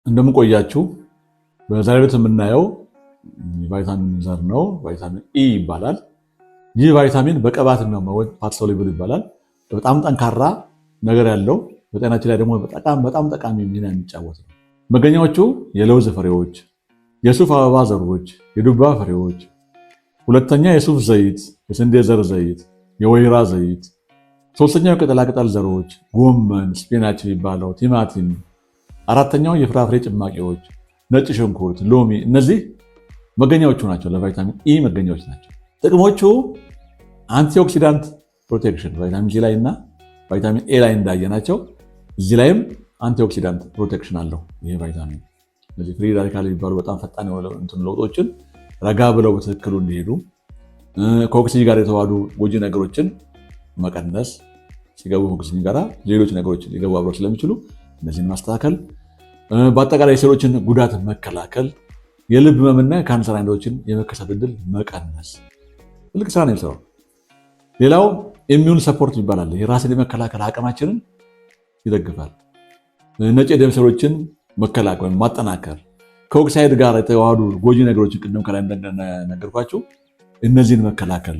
እንደምቆያችሁ በዛሬው ዕለት የምናየው ቫይታሚን ዘር ነው። ቫይታሚን ኢ ይባላል። ይህ ቫይታሚን በቅባት ነው ፋት ሶሉብል ይባላል። በጣም ጠንካራ ነገር ያለው በጤናችን ላይ ደግሞ በጣም ጠቃሚ ሚና የሚጫወት ነው። መገኛዎቹ የለውዝ ፍሬዎች፣ የሱፍ አበባ ዘሮች፣ የዱባ ፍሬዎች፣ ሁለተኛ የሱፍ ዘይት፣ የስንዴ ዘር ዘይት፣ የወይራ ዘይት፣ ሶስተኛው የቅጠላቅጠል ዘሮች፣ ጎመን፣ ስፒናች የሚባለው ቲማቲም፣ አራተኛው የፍራፍሬ ጭማቂዎች፣ ነጭ ሽንኩርት፣ ሎሚ። እነዚህ መገኛዎቹ ናቸው፣ ለቫይታሚን ኢ መገኛዎች ናቸው። ጥቅሞቹ አንቲኦክሲዳንት ፕሮቴክሽን ቫይታሚን ሲ ላይ እና ቫይታሚን ኤ ላይ እንዳየናቸው እዚህ ላይም አንቲኦክሲዳንት ፕሮቴክሽን አለው ይሄ ቫይታሚን። እነዚህ ፍሪ ራዲካል የሚባሉ በጣም ፈጣን ለውጦችን ረጋ ብለው በትክክሉ እንዲሄዱ ከኦክሲጅን ጋር የተዋሃዱ ጎጂ ነገሮችን መቀነስ፣ ሲገቡ ኦክሲጅን ጋር ሌሎች ነገሮች ሊገቡ አብረው ስለሚችሉ እነዚህን ማስተካከል፣ በአጠቃላይ የሴሎችን ጉዳት መከላከል፣ የልብ ህመምና ካንሰር አይነቶችን የመከሰት ዕድል መቀነስ ትልቅ ስራ ነው የሚሰራው። ሌላው ኢሚዩን ሰፖርት ይባላል። የራስን የመከላከል አቅማችንን ይደግፋል። ነጭ የደም ሴሎችን መከላከል ወይም ማጠናከር፣ ከኦክሳይድ ጋር የተዋሃዱ ጎጂ ነገሮችን ቅድም ከላይ እንደነገርኳችሁ እነዚህን መከላከል፣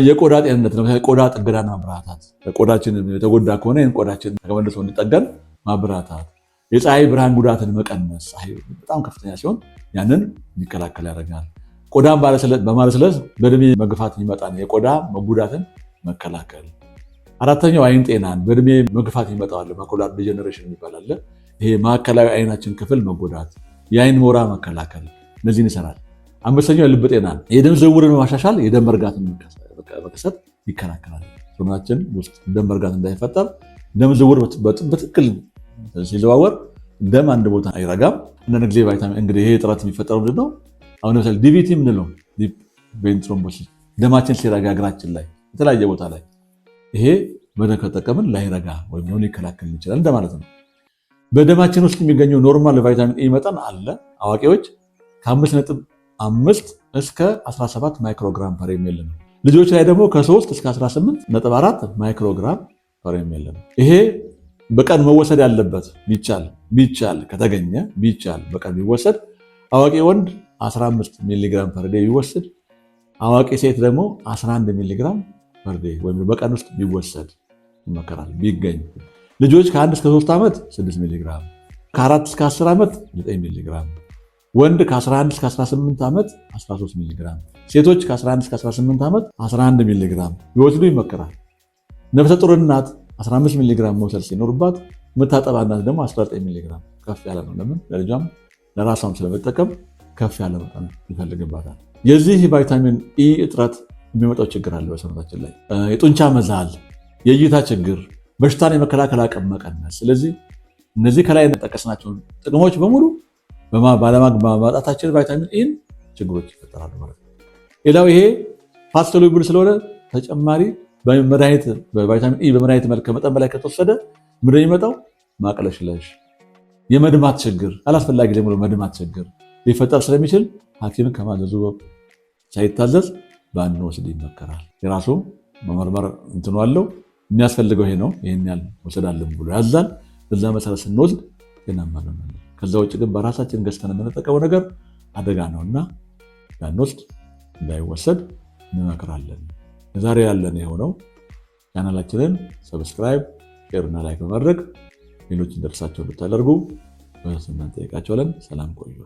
የቆዳ ጤንነት ነው። ቆዳ ጥገናና ማበረታታት፣ ቆዳችን የተጎዳ ከሆነ ይህን ቆዳችን ተመልሶ እንዲጠገን ማበረታታት፣ የፀሐይ ብርሃን ጉዳትን መቀነስ፣ በጣም ከፍተኛ ሲሆን ያንን እንዲከላከል ያደርጋል። ቆዳን በማለስለስ በእድሜ መግፋት የሚመጣን የቆዳ መጉዳትን መከላከል። አራተኛው አይን ጤናን፣ በእድሜ መግፋት ይመጣዋል ማኩላር ዲጀነሬሽን ይባላል። ይሄ ማዕከላዊ አይናችን ክፍል መጎዳት፣ የአይን ሞራ መከላከል፣ እነዚህን ይሰራል። አምስተኛው የልብ ጤናን፣ የደም ዝውውርን በማሻሻል የደም መርጋትን መከሰት ይከላከላል። ሰውነታችን ውስጥ ደም መርጋት እንዳይፈጠር ደም ዝውውር በትክክል ሲዘዋወር ደም አንድ ቦታ አይረጋም። አንዳንድ ጊዜ ቫይታሚን እንግዲህ ይሄ እጥረት የሚፈጠረው ምንድነው? አሁን ለምሳሌ ዲቪቲ ምንለው ዲፕ ቬን ትሮምቦሲስ ደማችን ሲረጋ እግራችን ላይ የተለያየ ቦታ ላይ ይሄ በደም ከተጠቀምን ላይረጋ ወይም ደግሞ ሊከላከል ይችላል እንደማለት ነው። በደማችን ውስጥ የሚገኘው ኖርማል ቫይታሚን ኢ መጠን አለ አዋቂዎች ከ5.5 እስከ 17 ማይክሮግራም ፐር ኤምኤል ነው። ልጆች ላይ ደግሞ ከ3 እስከ 18.4 ማይክሮግራም ፐር ኤምኤል ነው። ይሄ በቀን መወሰድ ያለበት ቢቻል ከተገኘ በቀን ቢወሰድ አዋቂ ወንድ 15 ሚሊግራም ፐር ዴይ ቢወሰድ፣ አዋቂ ሴት ደግሞ 11 ሚሊግራም ፐር ዴይ ወይም በቀን ውስጥ ቢወሰድ ይመከራል ቢገኝ። ልጆች ከ1 እስከ 3 ዓመት 6 ሚሊግራም፣ ከ4 እስከ 10 ዓመት 9 ሚሊግራም፣ ወንድ ከ11 እስከ 18 ዓመት 13 ሚሊግራም፣ ሴቶች ከ11 እስከ 18 ዓመት 11 ሚሊግራም ቢወስዱ ይመከራል። ነፍሰ ጡር እናት 15 ሚሊግራም መውሰድ ሲኖርባት፣ የምታጠባ እናት ደግሞ 19 ሚሊግራም ከፍ ያለ ነው። ለምን? ለልጇም ለራሷም ስለመጠቀም ከፍ ያለ መጠን ይፈልግባታል። የዚህ ቫይታሚን ኢ እጥረት የሚመጣው ችግር አለ በሰውነታችን ላይ የጡንቻ መዛል፣ የእይታ ችግር፣ በሽታን የመከላከል አቅም መቀነስ። ስለዚህ እነዚህ ከላይ የጠቀስናቸውን ጥቅሞች በሙሉ ባለማጣታችን ቫይታሚን ኢን ችግሮች ይፈጠራሉ ማለት ነው። ሌላው ይሄ ፋት ሶሉብል ስለሆነ ተጨማሪ በቫይታሚን ኢ በመድኃኒት መልክ ከመጠን በላይ ከተወሰደ ምንድን የሚመጣው ማቅለሽለሽ፣ የመድማት ችግር፣ አላስፈላጊ ደግሞ መድማት ችግር ሊፈጠር ስለሚችል ሐኪምን ከማዘዙ ሳይታዘዝ ባንወስድ ይመከራል። የራሱ መመርመር እንትኑ አለው። የሚያስፈልገው ይሄ ነው፣ ይሄን ያህል ወሰድ አለን ብሎ ያዛል። በዛ መሰረት ስንወስድ ጤናማ እንሆናለን። ከዛ ውጭ ግን በራሳችን ገዝተን የምንጠቀመው ነገር አደጋ ነውና ባንወስድ እንዳይወሰድ እንመክራለን። ዛሬ ያለን የሆነው ቻናላችንን ሰብስክራይብ፣ ሼር እና ላይክ በማድረግ ሌሎች እንደርሳቸው እንድታደርጉ በስናን ጠይቃቸዋለን። ሰላም ቆዩ።